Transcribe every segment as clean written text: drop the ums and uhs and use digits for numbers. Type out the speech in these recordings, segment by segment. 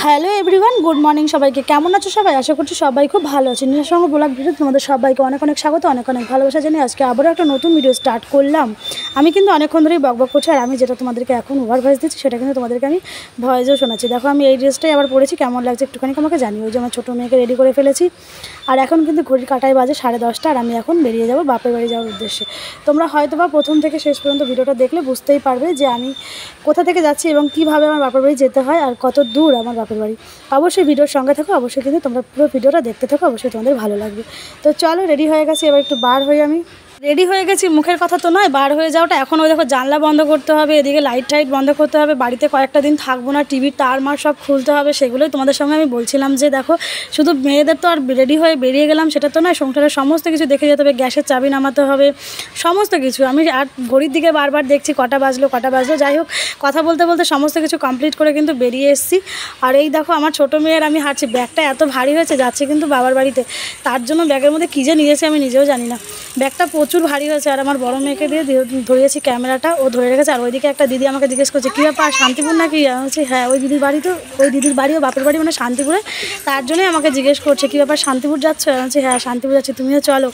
Hello everyone, good morning সবাইকে। কেমন আছো সবাই? আশা করছি সবাই খুব ভালো আছে। নিজের সঙ্গে ব্লগ ভিডিও তোমাদের সবাইকে অনেক অনেক স্বাগত, অনেক অনেক ভালোবাসা জানিয়ে আজকে আবারও একটা নতুন ভিডিও স্টার্ট করলাম। আমি কিন্তু অনেকক্ষণ ধরেই বকবক করছি, আর আমি যেটা তোমাদেরকে এখন ওভার ভয়েস দিচ্ছি সেটা কিন্তু তোমাদেরকে আমি ভয়েসেও শোনাচ্ছি। দেখো আমি এই ড্রেসটাই আবার পরেছি, কেমন লাগছে একটুখানি আমাকে জানিও। ওই যে আমার ছোটো মেয়েকে রেডি করে ফেলেছি, আর এখন কিন্তু ঘড়ির কাঁটায় বাজে 10:30, আর আমি এখন বেরিয়ে যাব বাপের বাড়ি যাওয়ার উদ্দেশ্যে। তোমরা হয়তো বা প্রথম থেকে শেষ পর্যন্ত ভিডিওটা দেখলে বুঝতেই পারবে যে আমি কোথা থেকে যাচ্ছি এবং কীভাবে আমার বাপের বাড়ি যেতে হয় আর কত দূর আমার বাপের বাড়ি। অবশ্যই ভিডিওর সঙ্গে থাকো, অবশ্যই কিন্তু তোমরা পুরো ভিডিওটা দেখতে থাকো, অবশ্যই তোমাদের ভালো লাগবে। তো চলো, রেডি হয়ে গেছি, এবার একটু বার হয়ে আমি রেডি হয়ে গেছি। মুখের কথা তো নয়, বার হয়ে যাওয়াটা। এখন ওই দেখো জানলা বন্ধ করতে হবে, এদিকে লাইট টাইট বন্ধ করতে হবে, বাড়িতে কয়েকটা দিন থাকবো না, টিভির তার মার সব খুলতে হবে। সেগুলোই তোমাদের সঙ্গে আমি বলছিলাম যে দেখো শুধু মেয়েদের তো আর রেডি হয়ে বেরিয়ে গেলাম সেটা তো নয়, সংসারের সমস্ত কিছু দেখে যেতে হবে, গ্যাসের চাবি নামাতে হবে, সমস্ত কিছু। আমি আর ঘড়ির দিকে বারবার দেখছি কটা বাজলো। যাই হোক, কথা বলতে বলতে সমস্ত কিছু কমপ্লিট করে কিন্তু বেরিয়ে এসেছি। আর এই দেখো আমার ছোটো মেয়ের আমি হাঁটছি, ব্যাগটা এত ভারী হয়েছে, যাচ্ছে কিন্তু বাবার বাড়িতে, তার জন্য ব্যাগের মধ্যে কী যে নিয়েছি আমি নিজেও জানি না। ব্যাগটা প্রচুর ভারী হয়েছে। আর আমার বড় মেয়েকে দিয়ে ধরিয়েছি ক্যামেরাটা, ও ধরে রেখেছে। আর ওইদিকে একটা দিদি আমাকে জিজ্ঞেস করছে কী ব্যাপার, শান্তিপুর নাকি? আমি বলছি হ্যাঁ, ওই দিদির বাড়িও বাপের বাড়ি মানে শান্তিপুরে, তার জন্যই আমাকে জিজ্ঞেস করছে কী ব্যাপার, শান্তিপুর যাচ্ছ? আমি বলছি হ্যাঁ শান্তিপুর যাচ্ছি, তুমিও চলো।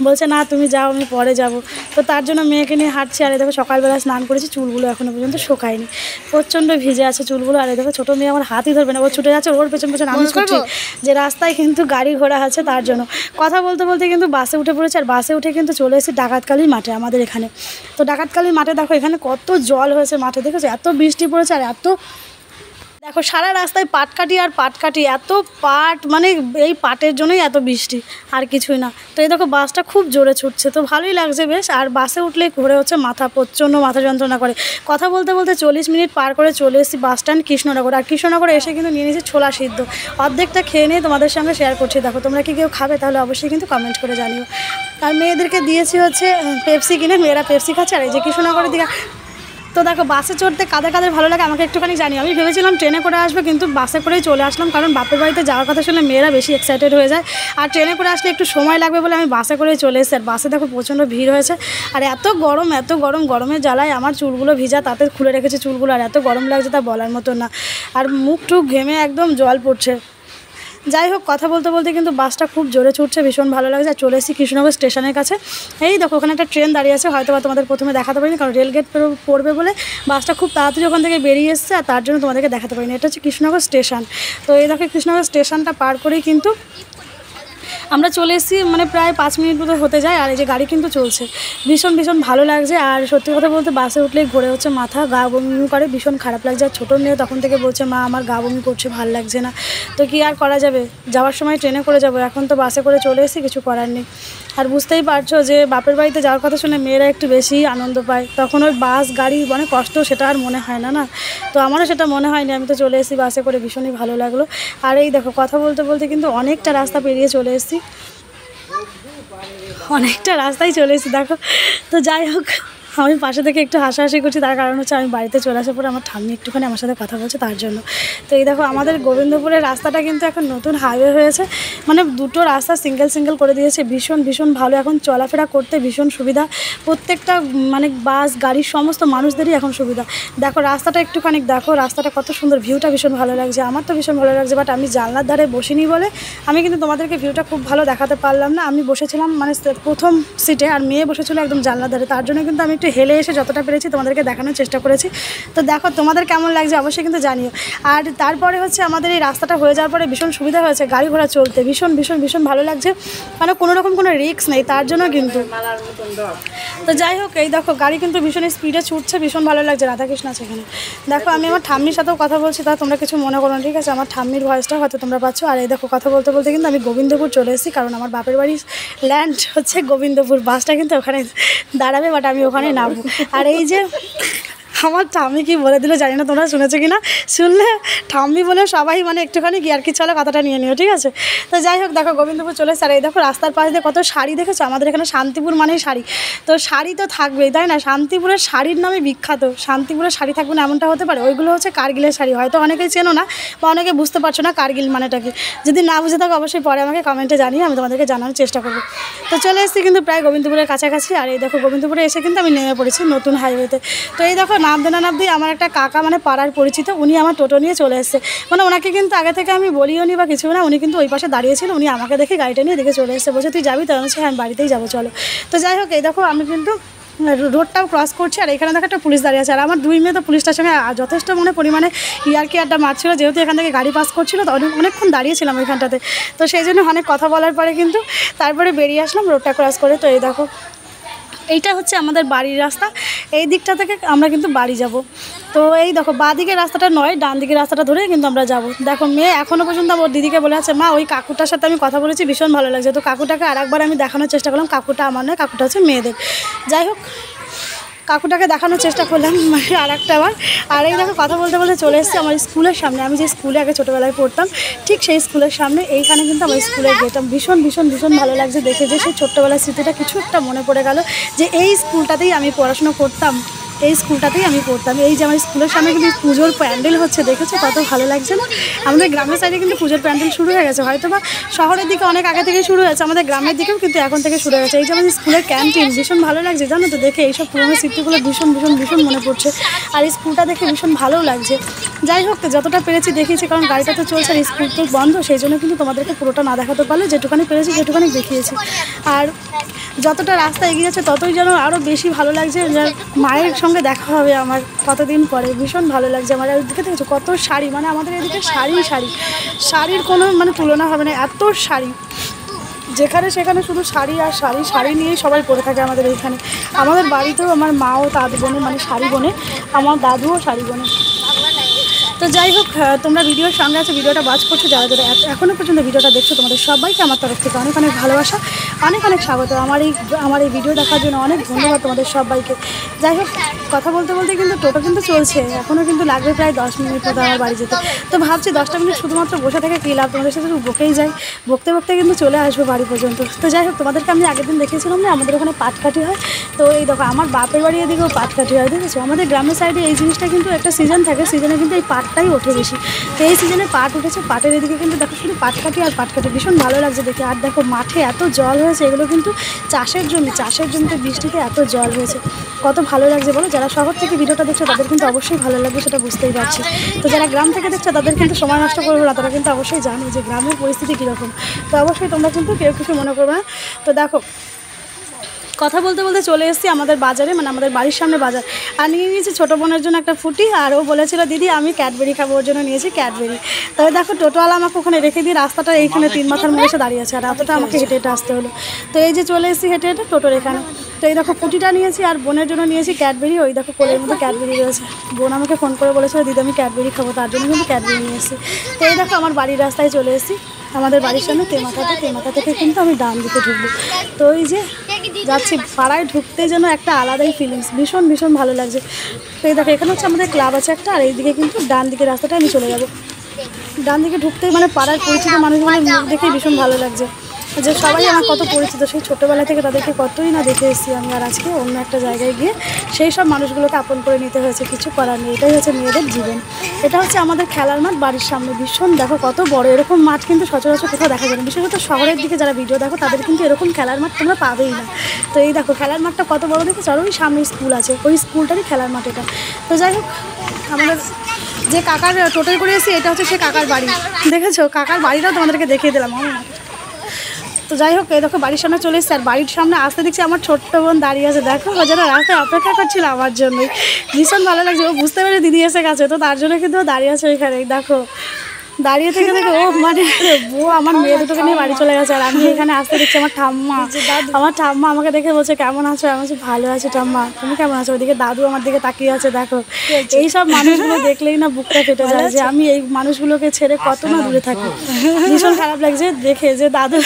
বলছে না তুমি যাও, আমি পরে যাব। তো তার জন্য মেয়েকে নিয়ে হাঁটছি। আর এই দেখো সকালবেলা স্নান করেছি, চুলগুলো এখনও পর্যন্ত শোকায়নি, প্রচণ্ড ভিজে আছে চুলগুলো। আর এই দেখো ছোটো মেয়ে আমার হাতই ধরবে না, ও ছুটে যাচ্ছে, ওর পেছন পেছন আমি ছুটছি, যে রাস্তায় কিন্তু গাড়ি ঘোড়া আছে তার জন্য। কথা বলতে বলতে কিন্তু বাসে উঠে পড়েছে, আর বাসে উঠে কিন্তু চলে এসেছি ডাকাতকালী মাঠে আমাদের এখানে। তো ডাকাতকালী মাঠে দেখো এখানে কত জল হয়েছে মাঠে, দেখেছো এত বৃষ্টি পড়েছে। আর এত দেখো সারা রাস্তায় পাটকাঠি, এত পাট, মানে এই পাটের জন্যই এত বৃষ্টি, আর কিছুই না। তো এই দেখো বাসটা খুব জোরে ছুটছে, তো ভালোই লাগছে বেশ। আর বাসে উঠলে ঘুরে হচ্ছে প্রচণ্ড মাথা যন্ত্রণা করে। কথা বলতে বলতে 40 মিনিট পার করে চলে এসেছি বাস স্ট্যান্ড কৃষ্ণনগর। আর কৃষ্ণনগরে এসে কিন্তু নিয়ে নিয়েছি ছোলা সিদ্ধ, অর্ধেকটা খেয়ে নিয়ে তোমাদের সঙ্গে শেয়ার করছি। দেখো তোমরা কি কেউ খাবে তাহলে অবশ্যই কিন্তু কমেন্ট করে জানিও। আর মেয়েদেরকে দিয়েছি হচ্ছে পেপসি কিনে, মেয়েরা পেপসি খাচ্ছে। আর এই যে কৃষ্ণনগরের দিকে তো দেখো বাসে চড়তে কাদের ভালো লাগে আমাকে একটুখানি জানি। আমি ভেবেছিলাম ট্রেনে করে আসবে, কিন্তু বাসে করেই চলে আসলাম, কারণ বাপের বাড়িতে যাওয়ার কথা শুনলে মেয়েরা বেশি এক্সাইটেড হয়ে যায়। আর ট্রেনে করে আসলে একটু সময় লাগবে বলে আমি বাসে করেই চলে এসেছি। আর বাসে দেখো প্রচণ্ড ভিড় হয়েছে, আর এত গরম, গরমের জ্বালায় আমার চুলগুলো ভিজা, তাতে খুলে রেখেছে চুলগুলো, আর এত গরম লাগছে তা বলার মতো না। আর মুখ টুক ঘেমে একদম জল পড়ছে। যাই হোক, কথা বলতে বলতে কিন্তু বাসটা খুব জোরে ছুটছে, ভীষণ ভালো লাগছে। আর চলে এসেছি কৃষ্ণনগর স্টেশনের কাছে। এই দেখো ওখানে একটা ট্রেন দাঁড়িয়ে আছে, হয়তো বা তোমাদের প্রথমে দেখাতে পারিনি, কারণ রেলগেট পড়বে বলে বাসটা খুব তাড়াতাড়ি ওখান থেকে বেরিয়ে এসছে, আর তার জন্য তোমাদেরকে দেখাতে পারিনি। এটা হচ্ছে কৃষ্ণনগর স্টেশন। তো এই দেখো কৃষ্ণনগর স্টেশনটা পার করেই কিন্তু আমরা চলে এসেছি, মানে প্রায় 5 মিনিট মতো হতে যায়। আর এই যে গাড়ি কিন্তু চলছে, ভীষণ ভালো লাগছে। আর সত্যি কথা বলতে বাসে উঠলেই ঘুরে হচ্ছে মাথা, গা বমি করে, ভীষণ খারাপ লাগছে। আর ছোটো মেয়ে তখন থেকে বলছে মা আমার গা বমি করছে, ভালো লাগছে না। তো কি আর করা যাবে, যাওয়ার সময় ট্রেনে করে যাবো, এখন তো বাসে করে চলে এসেছি, কিছু করার নেই। আর বুঝতেই পারছো যে বাপের বাড়িতে যাওয়ার কথা শুনে মেয়েরা একটু বেশি আনন্দ পায়, তখন ওই বাস গাড়ি মানে কষ্ট সেটা আর মনে হয় না। তো আমারও সেটা মনে হয়নি, আমি তো চলে এসেছি বাসে করে, ভীষণই ভালো লাগলো। আর এই দেখো কথা বলতে বলতে কিন্তু অনেকটা রাস্তা পেরিয়ে চলে এসেছি, অনেকটা রাস্তায় চলে এসেছি দেখো। তো যাই হোক, আমি পাশে থেকে একটু হাসাহাসি করছি, তার কারণ হচ্ছে আমি বাড়িতে চলে আসার পরে আমার ঠাম্মি একটুখানি আমার সাথে কথা বলছে, তার জন্য। তো এই দেখো আমাদের গোবিন্দপুরের রাস্তাটা কিন্তু এখন নতুন হাইওয়ে হয়েছে, মানে দুটো রাস্তা সিঙ্গেল করে দিয়েছে, ভীষণ ভালো। এখন চলাফেরা করতে ভীষণ সুবিধা, প্রত্যেকটা মানে বাস গাড়ির সমস্ত মানুষদেরই এখন সুবিধা। দেখো রাস্তাটা একটুখানি দেখো, রাস্তাটা কত সুন্দর, ভিউটা ভীষণ ভালো লাগছে, আমার তো ভীষণ ভালো লাগছে। বাট আমি জানলার ধারে বসিনি বলে আমি কিন্তু তোমাদেরকে ভিউটা খুব ভালো দেখাতে পারলাম না। আমি বসেছিলাম মানে প্রথম সিটে, আর মেয়ে বসেছিল একদম জানলার ধারে, তার জন্য কিন্তু আমি একটু হেলে এসে যতটা পেরেছি তোমাদেরকে দেখানোর চেষ্টা করেছি। তো দেখো তোমাদের কেমন লাগছে অবশ্যই কিন্তু জানিও। আর তারপরে হচ্ছে আমাদের এই রাস্তাটা হয়ে যাওয়ার পরে ভীষণ সুবিধা হয়েছে গাড়ি ঘোড়া চলতে, ভীষণ ভালো লাগছে, মানে কোনোরকম কোনো রিস্ক নেই তার জন্য কিন্তু। তো যাই হোক, এই দেখো গাড়ি কিন্তু ভীষণ স্পিডে ছুটছে, ভীষণ ভালো লাগছে। রাধাকৃষ্ণ আছে এখানে, দেখো আমি আমার ঠাম্মির সাথেও কথা বলছি, তা তোমরা কিছু মনে করো না, ঠিক আছে? আমার ঠাম্মির ভয়েসটা হয়তো তোমরা পাচ্ছ। আর এই দেখো কথা বলতে বলতে কিন্তু আমি গোবিন্দপুর চলে এসেছি, কারণ আমার বাপের বাড়ির ল্যান্ড হচ্ছে গোবিন্দপুর, বাসটা কিন্তু ওখানে দাঁড়াবে, বাট আমি ওখানে নামবো। আর এই যে আমার ঠাম্মি কি বলে দিল জানি না তোমরা শুনেছো কি না, শুনলে ঠাম্মি বলে সবাই মানে একটুখানি গিয়ারকি চলে কথাটা নিয়ে নিও, ঠিক আছে? তো যাই হোক দেখো গোবিন্দপুর চলে এসে, আর এই দেখো রাস্তার পাশ দিয়ে কত শাড়ি দেখেছো, আমাদের এখানে শান্তিপুর মানেই শাড়ি, তো শাড়ি তো থাকবেই তাই না? শান্তিপুরের শাড়ির নামে বিখ্যাত, শান্তিপুরের শাড়ি থাকবে না এমনটা হতে পারে? ওইগুলো হচ্ছে কার্গিলের শাড়ি, হয়তো অনেকেই চেনো না বা অনেকে বুঝতে পারছো না কার্গিল মানেটা কি। যদি না বুঝে থাকো অবশ্যই পরে আমাকে কমেন্টে জানিয়ে আমি তোমাদেরকে জানানোর চেষ্টা করবো। তো চলে এসেছি কিন্তু প্রায় গোবিন্দপুরের কাছাকাছি। আর এই দেখো গোবিন্দপুরে এসে কিন্তু আমি নেমে পড়েছি নতুন হাইওয়েতে। তো এই দেখো নামতে না নামতেই আমার একটা কাকা মানে পাড়ার পরিচিত, উনি আমার টোটো নিয়ে চলে এসেছে। মানে ওনাকে কিন্তু আগে থেকে আমি বলিও নি বা কিছু না, উনি কিন্তু ওই পাশে দাঁড়িয়েছিল, উনি আমাকে দেখে গাড়িটা নিয়ে দেখে চলে এসেছে, বলছে তুই যাবি? তো আমি বলছি হ্যাঁ বাড়িতেই যাবো চলো। তো যাই হোক এই দেখো আমি কিন্তু রোডটাও ক্রস করছি, আর এখানে দেখো একটা পুলিশ দাঁড়িয়ে আছে, আর আমার 2 মেয়ে তো পুলিশটার সঙ্গে যথেষ্ট পরিমাণে ইয়ারকি আড্ডা মারছিল, যেহেতু এখান থেকে গাড়ি পাস করছিল তো অনেকক্ষণ দাঁড়িয়েছিলাম ওইখানটাতে। তো সেই জন্য অনেক কথা বলার পরে কিন্তু তারপরে বেরিয়ে আসলাম রোডটা ক্রস করে। তো এই দেখো এইটা হচ্ছে আমাদের বাড়ির রাস্তা, এই দিকটা থেকে আমরা কিন্তু বাড়ি যাব। তো এই দেখো বাঁ দিকের রাস্তাটা নয়, ডান দিকের রাস্তাটা ধরে কিন্তু আমরা যাব। দেখো মেয়ে এখনও পর্যন্ত ওর দিদিকে বলে আছে মা ওই কাকুটার সাথে আমি কথা বলেছি, ভীষণ ভালো লাগছে। তো কাকুটাকে আরেকবার আমি দেখানোর চেষ্টা করলাম, কাকুটা আমার নয়, কাকুটা হচ্ছে মেয়েদের। যাই হোক কাকুটাকে দেখানোর চেষ্টা করলাম মানে আর একটা বার। আর এই দেখো কথা বলতে বলতে চলে এসেছি আমার স্কুলের সামনে, আমি যে স্কুলে আগে ছোটোবেলায় পড়তাম ঠিক সেই স্কুলের সামনে। এইখানে কিন্তু আমার স্কুলের গেটটা ভীষণ ভীষণ ভীষণ ভালো লাগছে দেখে, যে সেই ছোট্টবেলার স্মৃতিটা কিছু একটা মনে পড়ে গেল, যে এই স্কুলটাতেই আমি পড়াশোনা করতাম, এই স্কুলটাতেই আমি পড়তাম। এই যে আমার স্কুলের সামনে কিন্তু পুজোর প্যান্ডেল হচ্ছে, দেখেছো কত ভালো লাগছে না? আমাদের গ্রামের সাইডে কিন্তু পুজোর প্যান্ডেল শুরু হয়ে গেছে, হয়তো বা শহরের দিকে অনেক আগে থেকে শুরু হয়েছে, আমাদের গ্রামের দিকেও কিন্তু এখন থেকে শুরু হয়ে গেছে। এই যে আমাদের স্কুলের ক্যান্টিন ভীষণ ভালো লাগছে জানো তো দেখে, এইসব পুরোনো স্মৃতিগুলো ভীষণ ভীষণ ভীষণ মনে পড়ছে, আর স্কুলটা দেখে ভীষণ ভালোও লাগছে। যাই হোক যতটা পেরেছি দেখিয়েছি, কারণ গাড়িটা তো চলছে আর স্কুল তো বন্ধ, সেই জন্য কিন্তু তোমাদেরকে পুরোটা না দেখাতে পারলে যেটুখানি পেরেছি সেটুখানি দেখিয়েছি। আর যতটা রাস্তা এগিয়ে যাচ্ছে ততই যেন আরও বেশি ভালো লাগছে, যে মায়ের সঙ্গে দেখা হবে আমার কতদিন পরে, ভীষণ ভালো লাগছে আমার। আর দিকে দেখেছো কত শাড়ি, মানে আমাদের এদিকে শাড়ির কোনো তুলনা হবে না, এত শাড়ি, যেখানে সেখানে শুধু শাড়ি আর শাড়ি, শাড়ি নিয়েই সবাই পরে থাকে আমাদের এইখানে। আমাদের বাড়িতেও আমার মাও তাঁত বোনে, শাড়ি বোনে, আমার দাদুও শাড়ি বোনে। তো যাই হোক তোমরা ভিডিওর সঙ্গে আছে, ভিডিওটা ওয়াচ করছো, যারা যারা এখনও পর্যন্ত ভিডিওটা দেখছো তোমাদের সবাইকে আমার তরফ থেকে অনেক অনেক ভালোবাসা, অনেক অনেক স্বাগত। আমার এই ভিডিও দেখার জন্য অনেক ধন্যবাদ তোমাদের সবাইকে। যাই হোক কথা বলতে বলতে কিন্তু টোটো কিন্তু চলছে, এখনও কিন্তু লাগবে প্রায় 10 মিনিট মতো আমার বাড়ি যেতে। তো ভাবছি 10টা মিনিট শুধুমাত্র বসে থেকে কী লাভ, তোমাদের সাথে বকেই যাই, বকতে বকতে কিন্তু চলে আসবো বাড়ি পর্যন্ত। তো যাই হোক তোমাদেরকে আমি আগের দিন দেখিয়েছিলাম না আমাদের ওখানে পাটকাঠি হয়, তো এই দেখো আমার বাপের বাড়ি এদিকেও পাটকাঠি হয়, দেখেছো? আমাদের গ্রামের সাইডে এই জিনিসটা কিন্তু একটা সিজন থাকে, সিজনে কিন্তু এই পাটটাই ওঠে বেশি। তো এই সিজনে পাট উঠেছে, পাটের এদিকে কিন্তু দেখো শুধু পাটকাঠি আর পাটকাঠি, ভীষণ ভালো লাগছে দেখে। আর দেখো মাঠে এত জল হয়েছে, এগুলো কিন্তু চাষের জমিতে বৃষ্টিতে এত জল হয়েছে, কত ভালো লাগছে বলো। যারা শহর থেকে ভিডিওটা দেখছো তাদের কিন্তু অবশ্যই ভালো লাগবে, সেটা বুঝতেই পারছি। তো যারা গ্রাম থেকে দেখছো তাদের কিন্তু সময় নষ্ট করবে না, তারা কিন্তু অবশ্যই জানে যে গ্রামের পরিস্থিতি কীরকম। তো অবশ্যই তোমরা কিন্তু কেউ কিছু মনে করবে না। তো দেখো কথা বলতে বলতে চলে এসেছি আমাদের বাজারে, মানে আমাদের বাড়ির সামনে বাজার। আর নিয়ে নিয়েছি ছোটো বোনের জন্য একটা ফুটি, আর ও বলেছিল দিদি আমি ক্যাডবেরি খাবো, ওর জন্য নিয়েছি ক্যাডবেরি। তবে দেখো টোটোওয়ালা আমাকে ওখানে রেখে দিয়ে রাস্তাটা এইখানে 3 মাথার মোড়ে এসে দাঁড়িয়ে আছে, আর এতটা আমাকে হেঁটে হেঁটে আসতে হলো। তো এই যে চলে এসেছি হেঁটে হেঁটে টোটোর এখানে। তো এই দেখো ফুটিটা নিয়েছি, আর বোনের জন্য নিয়েছি ক্যাডবেরি, ওই দেখো কোলের মধ্যে ক্যাডবেরি রয়েছে। বোন আমাকে ফোন করে বলেছিল দিদি আমি ক্যাডবেরি খাবো, তার জন্য কিন্তু ক্যাডবেরি নিয়ে এসেছি। তো এই দেখো আমার বাড়ির রাস্তায় চলে এসেছি, আমাদের বাড়ির সামনে তেমাথা থেকে কিন্তু আমি ডান দিকে ঢুকবো। তো ওই যে যাচ্ছি, পাড়ায় ঢুকতে যেন একটা আলাদাই ফিলিংস, ভীষণ ভীষণ ভালো লাগছে। তো এই দেখো এখানে হচ্ছে আমাদের ক্লাব আছে একটা, আর এইদিকে কিন্তু ডান দিকের রাস্তাটা আমি চলে যাবো। ডান দিকে ঢুকতেই পাড়ার পরিচিত মানুষগুলোর মুখ দেখেই ভীষণ ভালো লাগছে, যে সবাই আমার কত পরিচিত, সেই ছোটোবেলা থেকে তাদেরকে কতই না দেখে এসেছি আমি। আর আজকে অন্য একটা জায়গায় গিয়ে সেই সব মানুষগুলোকে আপন করে নিতে হয়েছে, কিছু করার নেই, এটাই হচ্ছে মেয়েদের জীবন। এটা হচ্ছে আমাদের খেলার মাঠ বাড়ির সামনে, ভীষণ দেখো কত বড়, এরকম মাঠ কিন্তু সচরাচর কোথাও দেখা যায় না, বিশেষত শহরের দিকে যারা ভিডিও দেখো তাদের কিন্তু এরকম খেলার মাঠ তোমরা পাবেই না। তো এই দেখো খেলার মাঠটা কত বড় দেখেছো, আর ওই সামনে স্কুল আছে, ওই স্কুলটারই খেলার মাঠ এটা। তো যাই হোক আমাদের যে কাকার টোটোয় করে এসেছি এটা হচ্ছে সে কাকার বাড়ি, দেখেছো কাকার বাড়িটাও তোমাদেরকে দেখিয়ে দিলাম। তো যাই হোক এই দেখো বাড়ির সামনে চলে এসেছে, আর বাড়ির সামনে আসতে দেখছি আমার ছোট্ট বোন দাঁড়িয়ে আছে, দেখো ও যেন রাস্তায় অপেক্ষা করছিল আমার জন্যই, ভীষণ ভালো লাগছে। ও বুঝতে পেরে দিদি এসে গেছে, তো তার জন্য কিন্তু ও দাঁড়িয়ে আছে ওইখানে, দেখো দাঁড়িয়ে থেকে দেখো ও ও আমার মেয়ে দুটোকে নিয়ে বাড়ি চলে গেছে। আর আমি এখানে আসতে দেখছি আমার ঠাম্মা আমাকে দেখে বলছে কেমন আছো, আমি বলছি ভালো আছি ঠাম্মা, তুমি কেমন আছো? ওইদিকে দাদু আমার দিকে তাকিয়ে আছে, দেখো এইসব মানুষগুলো দেখলেই না বুকটা ফেটে যায়, যে আমি এই মানুষগুলোকে ছেড়ে কত না দূরে থাকি, ভীষণ খারাপ লাগছে দেখে যে দাদু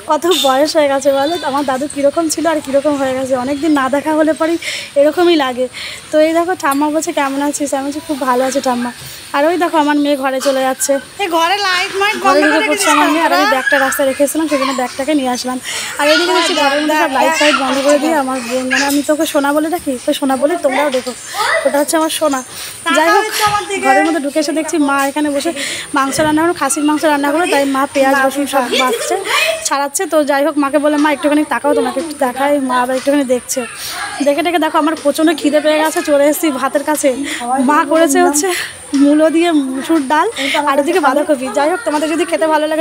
কত বয়স হয়ে গেছে বলো, আমার দাদু কীরকম ছিল আর কীরকম হয়ে গেছে, অনেকদিন না দেখা হলে পরেই এরকমই লাগে। তো এই দেখো ঠাম্মা বলছে কেমন আছিস, আমি বলছি খুব ভালো আছে ঠাম্মা। আর ওই দেখো আমার মেয়ে ঘরে চলে যাচ্ছে, ঘরে ঢুকে পড়ছে আমার মেয়ে, আর আমি ব্যাগটা রাস্তায় রেখেছিলাম সেজন্য ব্যাগটাকে নিয়ে আসলাম। আর এইদিকে দেখছি ঘরের মধ্যে সব লাইট ফাইট বন্ধ করে দিয়ে আমার বোন, মানে আমি তোকে সোনা বলে রাখি, তো সোনা বলে তোমরাও দেখো, ওটা হচ্ছে আমার সোনা। যাই হোক ঘরের মধ্যে ঢুকে এসে দেখছি মা এখানে বসে মাংস রান্না করো, খাসির মাংস রান্না করো, তাই মা পেঁয়াজ রসুন সব বাঁচছে, ছাড়াচ্ছে। তো যাই হোক, মাকে বলে মা একটুখানি তাকাও, তোমাকে একটু দেখাই। মা আবার একটুখানি দেখছে, দেখে দেখো আমার প্রচণ্ড খিদে পেয়ে গেছে, চলে এসেছি ভাতের কাছে। মা করেছে হচ্ছে মূলো দিয়ে মুসুর ডাল আর এদিকে বাঁধাকপি। যাই হোক, তোমাদের যদি খেতে ভালো লাগে